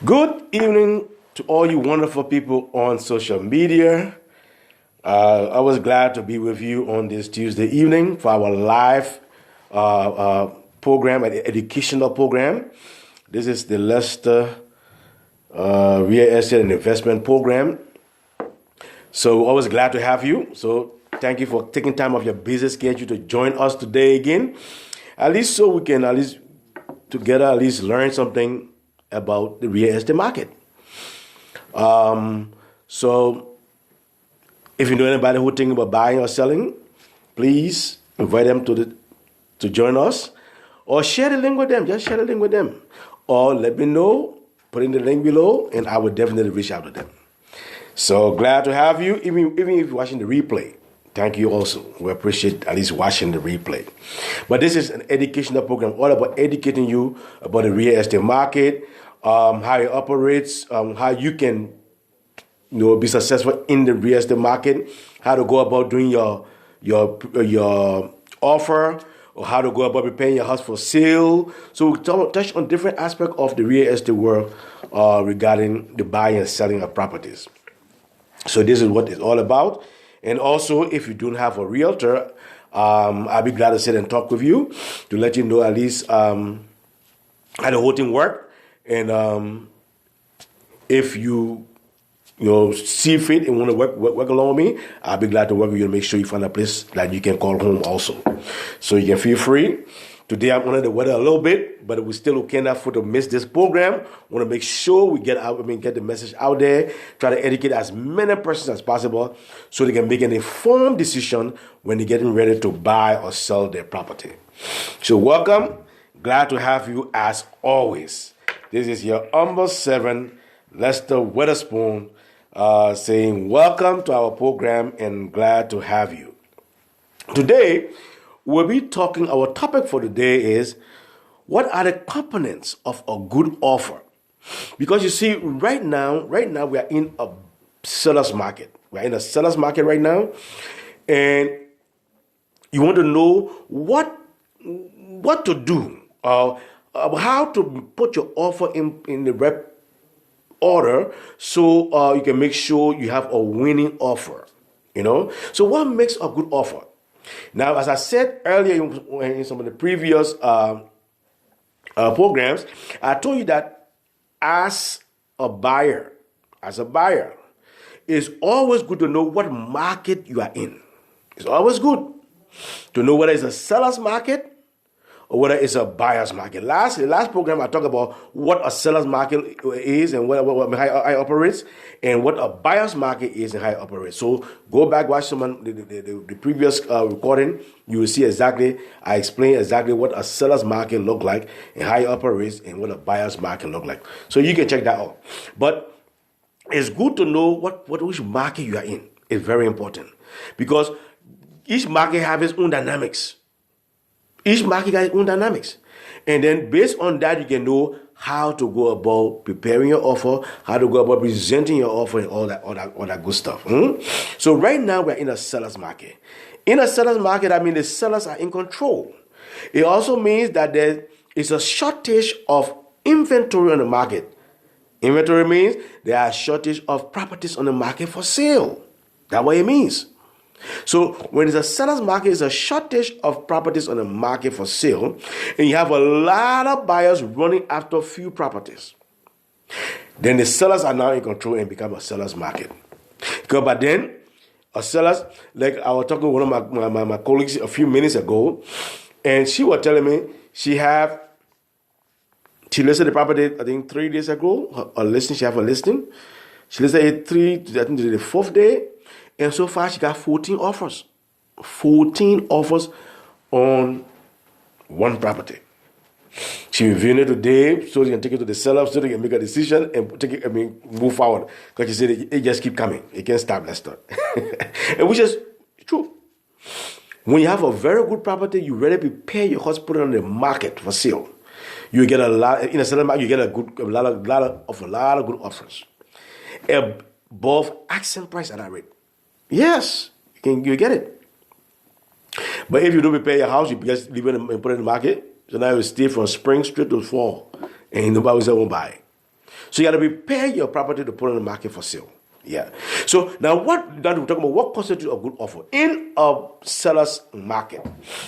Good evening to all you wonderful people on social media. I was glad to be with you on this Tuesday evening for our live program, an educational program. This is the Leicester Real Estate and Investment Program. So always glad to have you. So thank you for taking time off your busy schedule to join us today again. At least so we can together learn something about the real estate market. So if you know anybody who thinking about buying or selling, please invite them to join us, or share the link with them. Just share the link with them, or let me know. Put in the link below, and I will definitely reach out to them. So glad to have you, even if you're watching the replay. Thank you also. We appreciate at least watching the replay. But this is an educational program all about educating you about the real estate market, how it operates, how you can be successful in the real estate market, how to go about doing your offer, or how to go about preparing your house for sale. So we touch on different aspects of the real estate world regarding the buying and selling of properties. So this is what it's all about. And also, if you don't have a realtor, I'll be glad to sit and talk with you to let you know at least how the whole thing works. And if you see fit and want to work along with me, I'll be glad to work with you to make sure you find a place that you can call home also. So you can feel free. Today I'm under the weather a little bit, but we still can't afford to miss this program. Want to make sure we get the message out there, try to educate as many persons as possible so they can make an informed decision when they're getting ready to buy or sell their property. So welcome. Glad to have you as always. This is your humble servant, Lester Witherspoon, saying welcome to our program and glad to have you. Today, we'll be talking, our topic for today is, what are the components of a good offer? Because you see, right now we are in a seller's market. We're in a seller's market right now, and you want to know what to do, how to put your offer in the right order so you can make sure you have a winning offer. So what makes a good offer? Now, as I said earlier in some of the previous programs, I told you that as a buyer, it's always good to know what market you are in. It's always good to know whether it's a seller's market or whether it's a buyer's market. Last program, I talked about what a seller's market is and how it operates, and what a buyer's market is and how it operates. So go back, watch the previous recording. You will see I explain exactly what a seller's market look like and how it operates and what a buyer's market look like. So you can check that out. But it's good to know which market you are in. It's very important because each market has its own dynamics. Each market has its own dynamics. And then based on that, you can know how to go about preparing your offer, how to go about presenting your offer, and all that good stuff. So right now, we're in a seller's market. In a seller's market, I mean the sellers are in control. It also means that there is a shortage of inventory on the market. Inventory means there are a shortage of properties on the market for sale. That's what it means. So when it's a seller's market, it's a shortage of properties on the market for sale, and you have a lot of buyers running after few properties. Then the sellers are now in control and become a seller's market. But then, a seller's, like I was talking to one of my colleagues a few minutes ago, and she was telling me she listed the property, I think 3 days ago, she have a listing. She listed it I think the 4th day. And so far, she got 14 offers. 14 offers on one property. She reviewed it today so they can take it to the seller so they can make a decision and move forward. Because she said it just keep coming. It can't stop, Lester. And which is true. When you have a very good property, you ready to prepare your house, put it on the market for sale. You get a lot in a seller market. You get a lot of good offers above asking price at that rate. Yes, you get it. But if you don't prepare your house, you just leave it and put it in the market. So now you stay from spring straight to fall, and nobody will buy. So you got to prepare your property to put on the market for sale. Yeah. So now we're talking about what constitutes a good offer in a seller's market.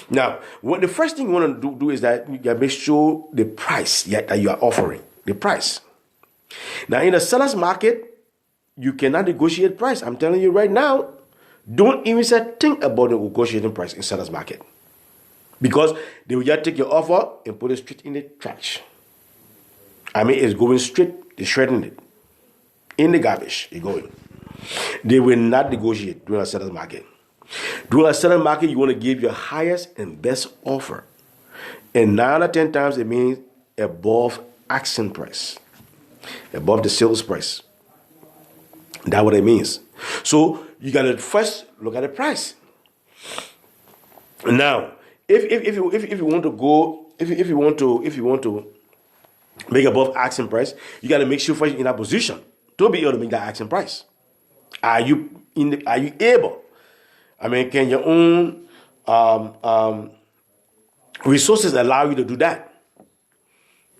Now, the first thing you want to do is that you got to make sure the price that you are offering, the price. Now, in a seller's market, you cannot negotiate price. I'm telling you right now, don't even think about negotiating price in seller's market, because they will just take your offer and put it straight in the trash. I mean, it's going straight, they're shredding it. In the garbage, you're going. They will not negotiate during a seller's market. During a seller's market, you want to give your highest and best offer. And 9 out of 10 times, it means above asking price, above the sales price. That's what it means. So you got to first look at the price. Now, if you want to go, if you want to make above asking price, you got to make sure first you're in a position to be able to make that asking price. Are you able? I mean, can your own resources allow you to do that?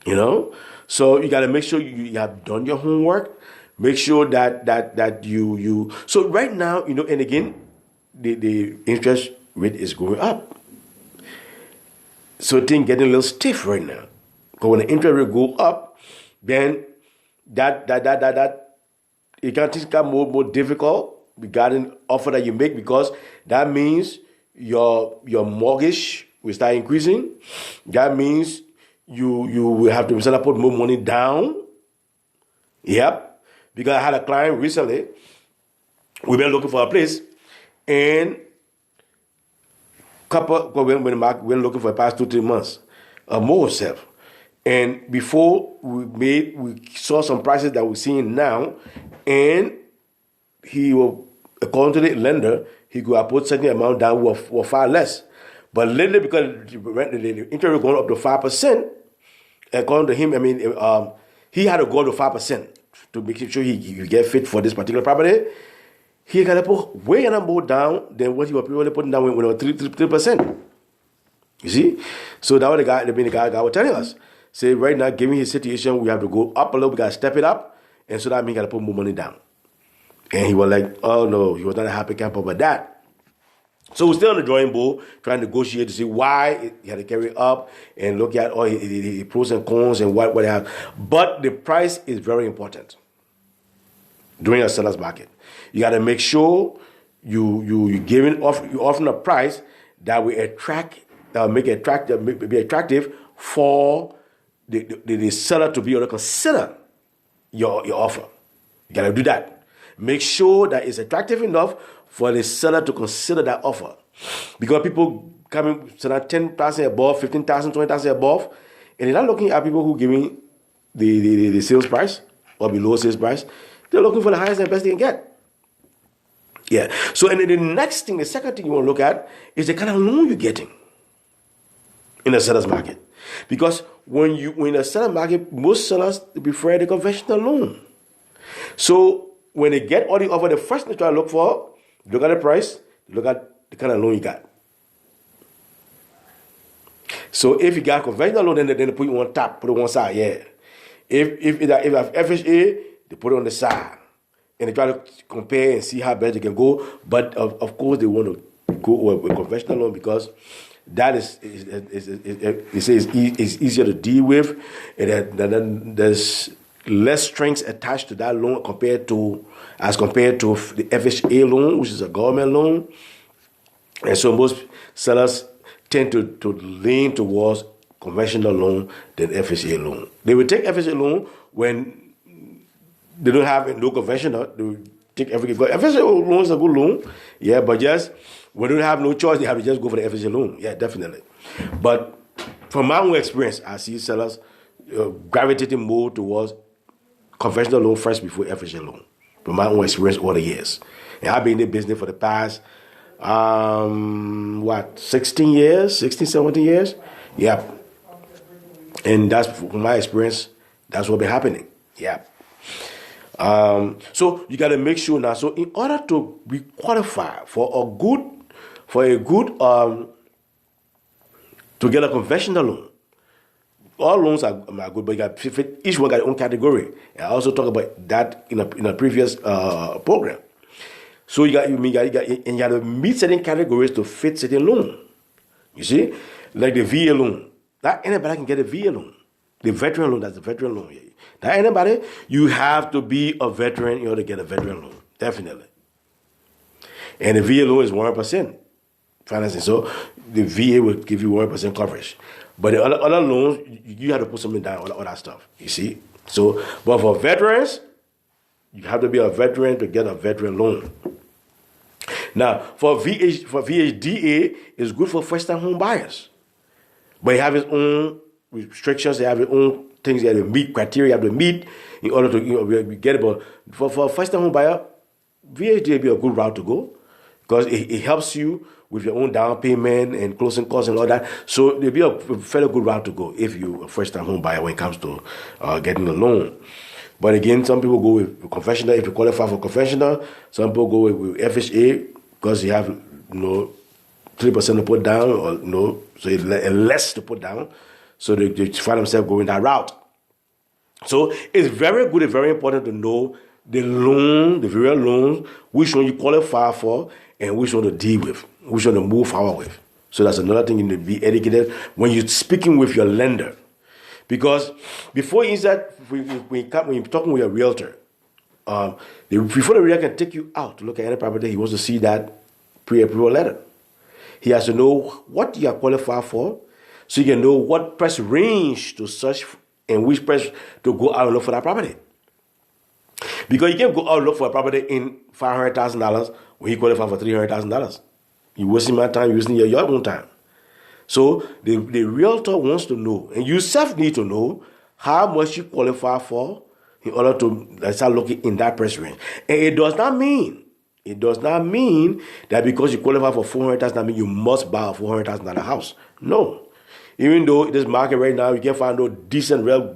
You know, so you got to make sure you have done your homework. Make sure that you. So right now, you know, and again, the interest rate is going up. So things getting a little stiff right now. Because when the interest rate go up, then that it can become more difficult regarding offer that you make, because that means your mortgage will start increasing. That means you will have to put more money down. Yep. Because I had a client recently, we've been looking for a place, and when the market we're looking for the past 2-3 months, more self. And before we saw some prices that we're seeing now, and he will, according to the lender, he could have put certain amount down were far less. But lately, because the interest rate going up to 5%, according to him, I mean, he had to go to 5% to make sure he get fit for this particular property. He got to put way more down than what he was previously putting down when it was 3%. You see? So that was the guy was telling us. Say right now, given his situation, we have to go up a little, we got to step it up, and so that means we got to put more money down. And he was like, oh no, he was not a happy camper about that. So we're still on the drawing board, trying to negotiate to see why he had to carry it up and look at all the pros and cons and what they have. But the price is very important during a seller's market. You got to make sure you offering a price that will be attractive for the seller to be able to consider your offer. You got to do that. Make sure that it's attractive enough for the seller to consider that offer. Because people coming to that 10,000 above, 15,000, 20,000 above, and they're not looking at people who giving the sales price or below sales price. They're looking for the highest and best they can get. Yeah. So, and then the second thing you want to look at is the kind of loan you're getting in the seller's market. Because when in a seller market, most sellers prefer the conventional loan. So when they get all the offer, the first thing they try to look for, look at the price, look at the kind of loan you got. So if you got conventional loan, then they put it on top, put it on one side, yeah. If you have FHA, they put it on the side. And they try to compare and see how best they can go. But of course, they want to go with conventional loan because that is easier to deal with, and then there's less strings attached to that loan compared to the FHA loan, which is a government loan. And so most sellers tend to lean towards conventional loan than FHA loan. They will take FHA loan when they don't have no conventional. They will take everything. FHA loan is a good loan, yeah, but just when they don't have no choice, they have to just go for the FHA loan. Yeah, definitely. But from my own experience, I see sellers gravitating more towards conventional loan first before FHA loan. From my own experience all the years. And I've been in the business for the past, 16 years, 16, 17 years? Yeah. And that's, from my experience, that's what's been happening. Yeah. So you got to make sure now. So in order to be qualified to get a conventional loan, all loans are good, but you got each one got their own category. And I also talk about that in a previous program. So you got to meet certain categories to fit certain loan. You see, like the VA loan. Not anybody can get a VA loan. The veteran loan, that's the veteran loan. Not anybody. You have to be a veteran in order to get a veteran loan. Definitely. And the VA loan is 100% financing. So the VA will give you 100% coverage. But the other loans, you have to put something down, all that stuff. You see? So, but for veterans, you have to be a veteran to get a veteran loan. Now, for VHDA, it's good for first-time home buyers. But it have its own restrictions, they have its own things you have to meet, criteria you have to meet in order to get it. But for first-time home buyer, VHDA be a good route to go because it helps you with your own down payment and closing costs and all that. So it'll be a fairly good route to go if you're a first-time home buyer when it comes to getting a loan. But again, some people go with conventional if you qualify for conventional. Some people go with FHA because you have 3% to put down or so it's less to put down. So they find themselves going that route. So it's very good and very important to know the loan, the various loans, which one you qualify for and which one to deal with, which one to move forward with. So that's another thing you need to be educated when you're speaking with your lender. Because before you start, when you're talking with a realtor, before the realtor can take you out to look at any property, he wants to see that pre-approval letter. He has to know what you are qualified for, so you can know what price range to search and which price to go out and look for that property. Because you can't go out and look for a property in $500,000 when you qualify for $300,000. You're wasting my time, using your own time. So the realtor wants to know, and you self need to know how much you qualify for in order to start looking in that price range. And it does not mean that because you qualify for $400,000, that means you must buy a $400,000 house. No. Even though in this market right now, you can't find no decent, real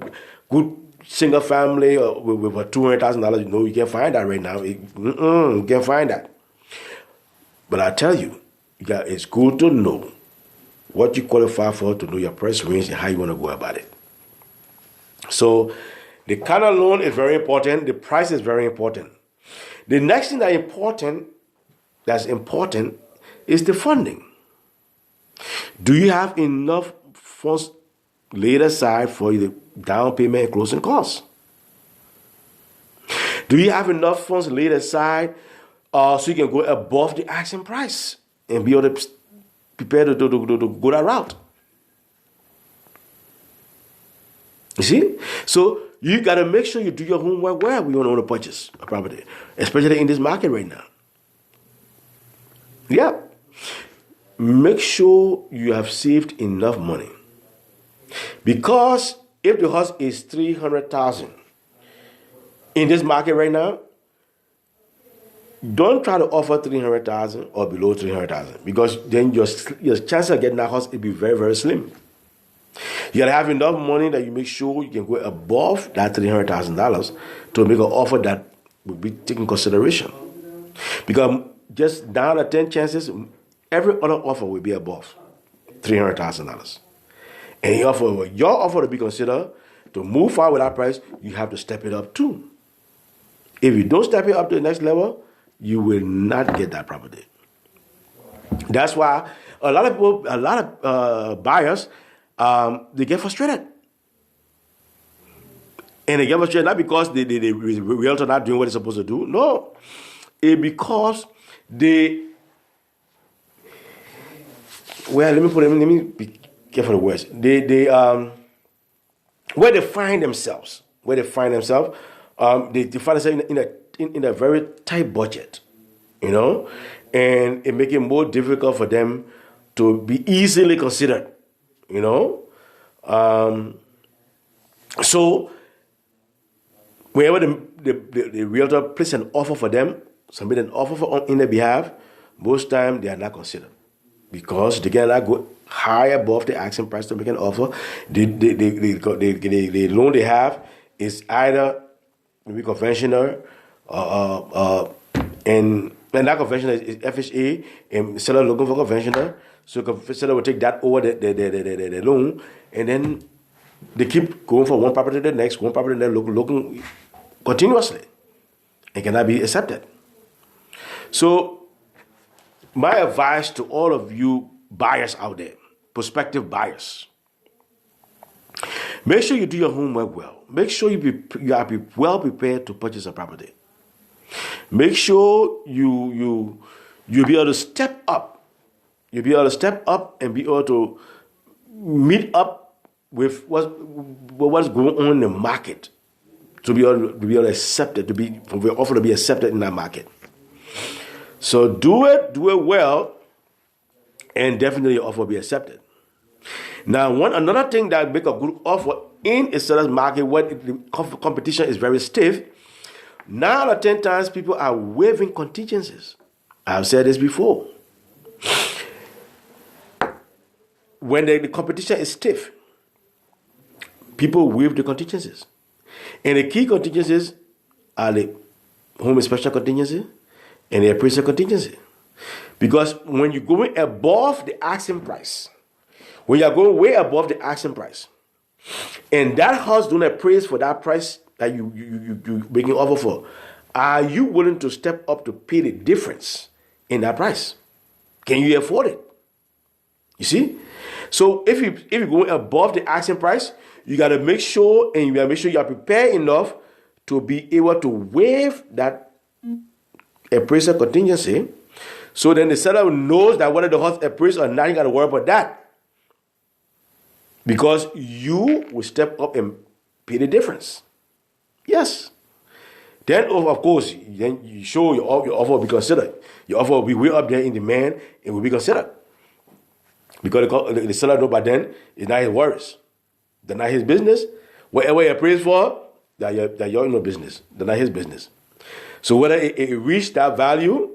good single family with a $200,000. You can't find that right now. You can't find that. But I tell you, it's good to know what you qualify for, to know your price range and how you want to go about it. So the kind of loan is very important. The price is very important. The next thing that's important is the funding. Do you have enough funds laid aside for the down payment and closing costs? Do you have enough funds laid aside so you can go above the asking price and be able to prepare to go that route? You see? So you got to make sure you do your homework where we want to purchase a property, especially in this market right now. Yeah. Make sure you have saved enough money. Because if the house is $300,000 in this market right now, don't try to offer $300,000 or below $300,000 because then your chance of getting that house will be very, very slim. You gotta have enough money that you make sure you can go above that $300,000 to make an offer that will be taken consideration. Because just down to 10 chances, every other offer will be above $300,000. And your offer to be considered to move forward with that price, you have to step it up too. If you don't step it up to the next level, you will not get that property. That's why a lot of buyers, they get frustrated. And they get frustrated not because the realtor not doing what they're supposed to do. No. It's because let me be careful of the words. Where they find themselves, they find themselves in a very tight budget, and it makes it more difficult for them to be easily considered, So whenever the realtor places an offer for them, submit an offer in their behalf, most times they are not considered because they cannot go high above the asking price to make an offer. The loan they have is either maybe conventional, and that conventional is FHA, and seller looking for conventional, so seller will take that over the loan, and then They keep going from one property to the next, one property to the next, looking continuously. It cannot be accepted. So, my advice to all of you buyers out there, prospective buyers, make sure you do your homework well. Make sure you are well prepared to purchase a property. Make sure you'll be able to step up. You'll be able to step up and be able to meet up with what's going on in the market to be able to accept it, for the offer to be accepted in that market. So do it well, and definitely your offer will be accepted. Now, another thing that make a good offer in a seller's market when the competition is very stiff, 9 out of 10 times people are waiving contingencies. I've said this before. When the competition is stiff, people waive the contingencies. And the key contingencies are the home inspection contingency and the appraisal contingency. Because when you're going above the asking price, when you're going way above the asking price, and that house don't appraise for that price that you making offer for, are you willing to step up to pay the difference in that price? Can you afford it? You see? So if you're going above the asking price, you got to make sure you are prepared enough to be able to waive that appraisal contingency. So then the seller knows that whether the house appraised or not, you got to worry about that. Because you will step up and pay the difference. Yes. Then, of course, then you show your offer will be considered. Your offer will be way up there in demand and will be considered. Because the seller knows by then it's not his worries. They're not his business. Whatever he appraised for, that you're in no business. They're not his business. So whether it reached that value,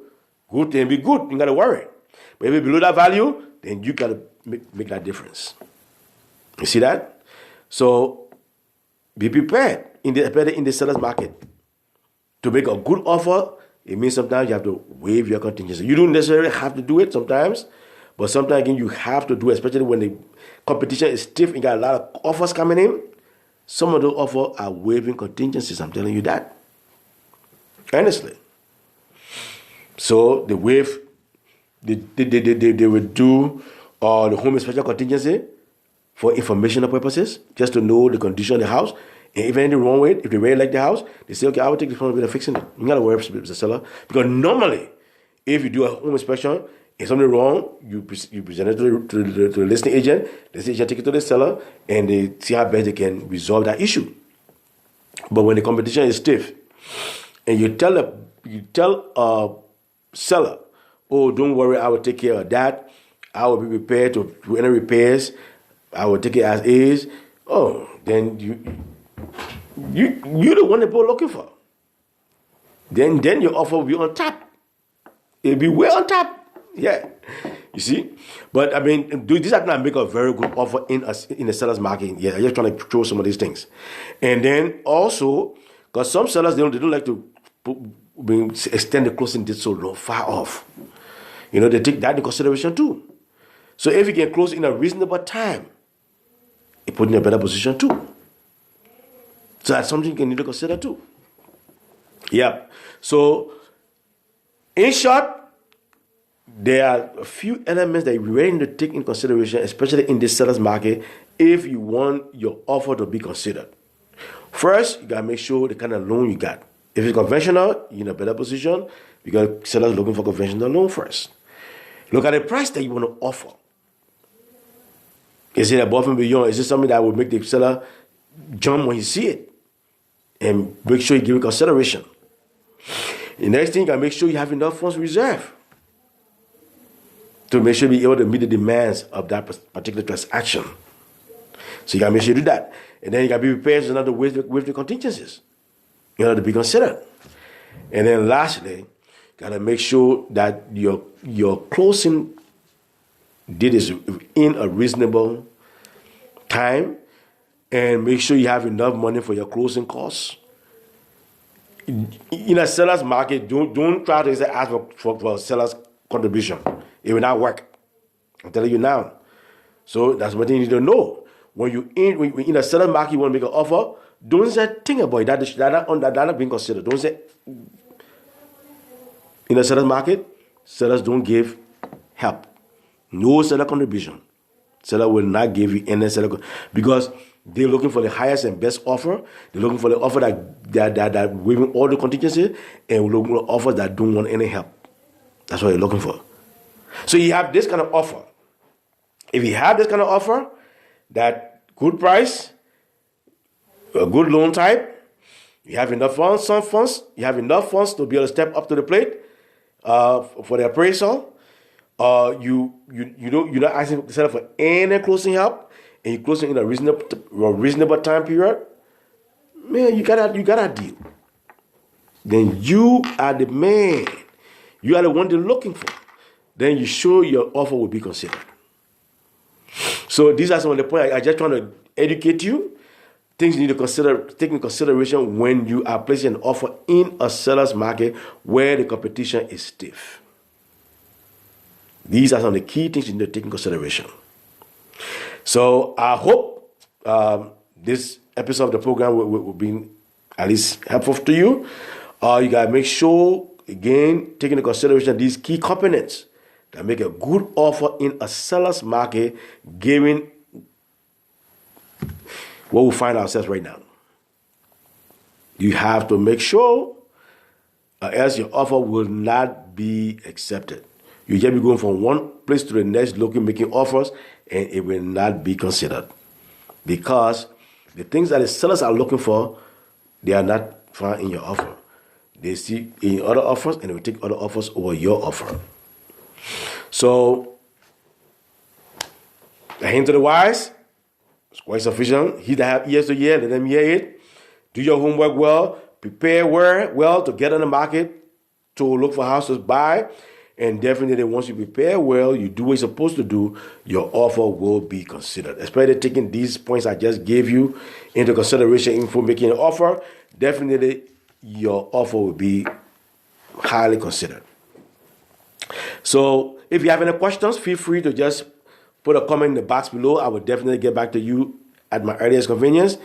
good, then be good. You got to worry. But if it's below that value, then you got to make that difference. You see that? So be prepared in the seller's market. To make a good offer, it means sometimes you have to waive your contingency. You don't necessarily have to do it sometimes, but sometimes again you have to do it, especially when the competition is stiff and you got a lot of offers coming in. Some of those offers are waiving contingencies. I'm telling you that. Honestly. So they waive, they would do the home inspection contingency for informational purposes, just to know the condition of the house. And if anything wrong with it, if they really like the house, they say, okay, I will take the responsibility of fixing it. You got to worry with the seller. Because normally, if you do a home inspection, if something wrong, you present it to the listing agent. The listing agent take it to the seller, and they see how best they can resolve that issue. But when the competition is stiff, and you tell a seller, oh, don't worry, I will take care of that. I will be prepared to do any repairs. I will take it as is. Oh, then you're the one that people are looking for. Then your offer will be on top. It'll be way on top. Yeah. You see? But I mean, these are gonna make a very good offer in the seller's market. Yeah, I'm just trying to show some of these things. And then also, because some sellers they don't like to extend the closing date so low, far off. You know, they take that into consideration too. So if you can close in a reasonable time, it puts you in a better position too. So that's something you need to consider too. Yeah. So, in short, there are a few elements that you really need to take in consideration, especially in this seller's market, if you want your offer to be considered. First, you got to make sure the kind of loan you got. If it's conventional, you're in a better position because sellers are looking for conventional loan first. Look at the price that you want to offer. Is it above and beyond? Is it something that will make the seller jump when he see it? And make sure you give it consideration. The next thing, you gotta make sure you have enough funds reserved to make sure you be able to meet the demands of that particular transaction. So you gotta make sure you do that. And then you gotta be prepared to another with the contingencies in order to be considered. And then lastly, you gotta make sure that your closing date is in a reasonable time, and make sure you have enough money for your closing costs. In a seller's market, don't try to ask for a seller's contribution. It will not work. I'm telling you now. So that's what you need to know. when you in a seller's market, you want to make an offer, don't say think about it. That not being considered. Don't say in a seller's market, sellers don't give help. No seller contribution. Seller will not give you any seller because they're looking for the highest and best offer. They're looking for the offer that waiving all the contingencies, and looking for offers that don't want any help. That's what they're looking for. So you have this kind of offer. If you have this kind of offer, that good price, a good loan type, you have enough funds, some funds, you have enough funds to be able to step up to the plate for the appraisal. You're not asking the seller for any closing help, and you're closing in a reasonable time period. Man, you got a deal. Then you are the man. You are the one they're looking for. Then you sure your offer will be considered. So these are some of the points. I just trying to educate you. Things you need to consider, take into consideration when you are placing an offer in a seller's market where the competition is stiff. These are some of the key things you need to take into consideration. So I hope this episode of the program will be at least helpful to you. You got to make sure, again, taking into consideration these key components that make a good offer in a seller's market, given what we find ourselves right now. You have to make sure, else your offer will not be accepted. You just be going from one place to the next, making offers, and it will not be considered. Because the things that the sellers are looking for, they are not found in your offer. They see in other offers, and they will take other offers over your offer. So, a hint to the wise, it's quite sufficient. He that have ears to hear, let them hear it. Do your homework well. Prepare well to get on the market, to look for houses to buy. And definitely once you prepare well, you do what you're supposed to do, your offer will be considered. Especially taking these points I just gave you into consideration for making an offer, definitely your offer will be highly considered. So if you have any questions, feel free to just put a comment in the box below. I will definitely get back to you at my earliest convenience,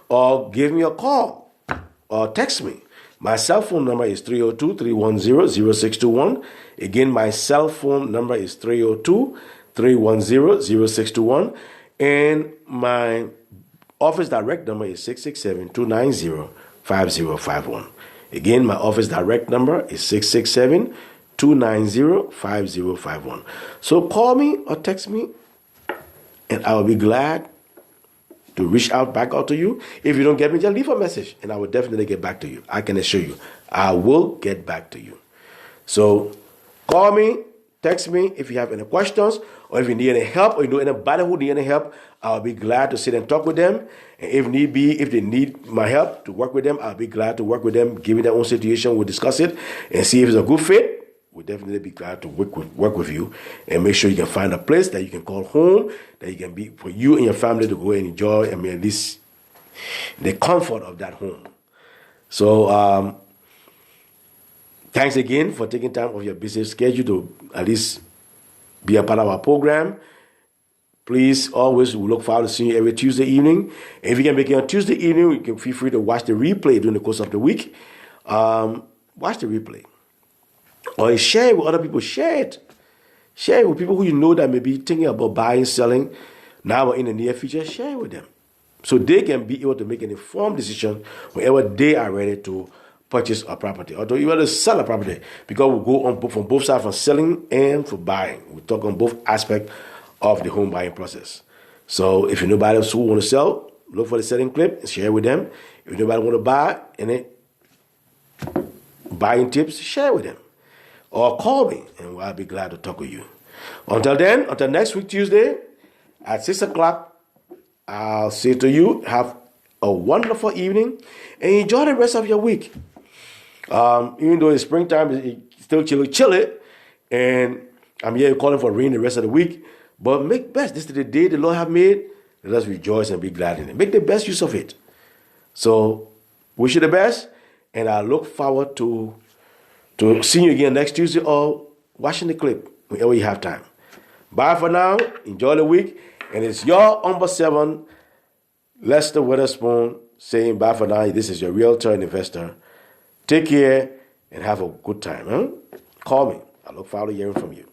or give me a call or text me. My cell phone number is 302-310-0621. Again, my cell phone number is 302-310-0621. And my office direct number is 667-290-5051. Again, my office direct number is 667-290-5051. So call me or text me, and I will be glad to reach back out to you. If you don't get me, just leave a message, and I will definitely get back to you. I can assure you, I will get back to you. So call me, text me if you have any questions, or if you need any help, or you know anybody who needs any help, I'll be glad to sit and talk with them. And if need be, if they need my help to work with them, I'll be glad to work with them, give me their own situation, we'll discuss it, and see if it's a good fit. We'll definitely be glad to work with you, and make sure you can find a place that you can call home, that you can be for you and your family to go and enjoy, at least the comfort of that home. So thanks again for taking time off your busy schedule to at least be a part of our program. Please, always, we look forward to seeing you every Tuesday evening. And if you can make it on Tuesday evening, you can feel free to watch the replay during the course of the week. Watch the replay. Or share it with other people. Share it. Share it with people who you know that may be thinking about buying, selling now or in the near future. Share it with them, so they can be able to make an informed decision whenever they are ready to purchase a property or to even to sell a property. Because we go on from both sides, for selling and for buying. We talk on both aspects of the home buying process. So if you know anybody else who want to sell, look for the selling clip and share with them. If nobody want to buy any buying tips, share with them. Or call me, and I'll be glad to talk with you. Until then, until next week, Tuesday, at 6 o'clock, I'll say to you, have a wonderful evening, and enjoy the rest of your week. Even though it's springtime, it's still chilly, and I'm here calling for rain the rest of the week, but make best. This is the day the Lord have made. Let us rejoice and be glad in it. Make the best use of it. So, wish you the best, and I look forward to seeing you again next Tuesday or watching the clip whenever you have time. Bye for now. Enjoy the week. And it's your Umber 7 Lester Witherspoon saying bye for now. This is your realtor and investor. Take care and have a good time. Huh? Call me. I look forward to hearing from you.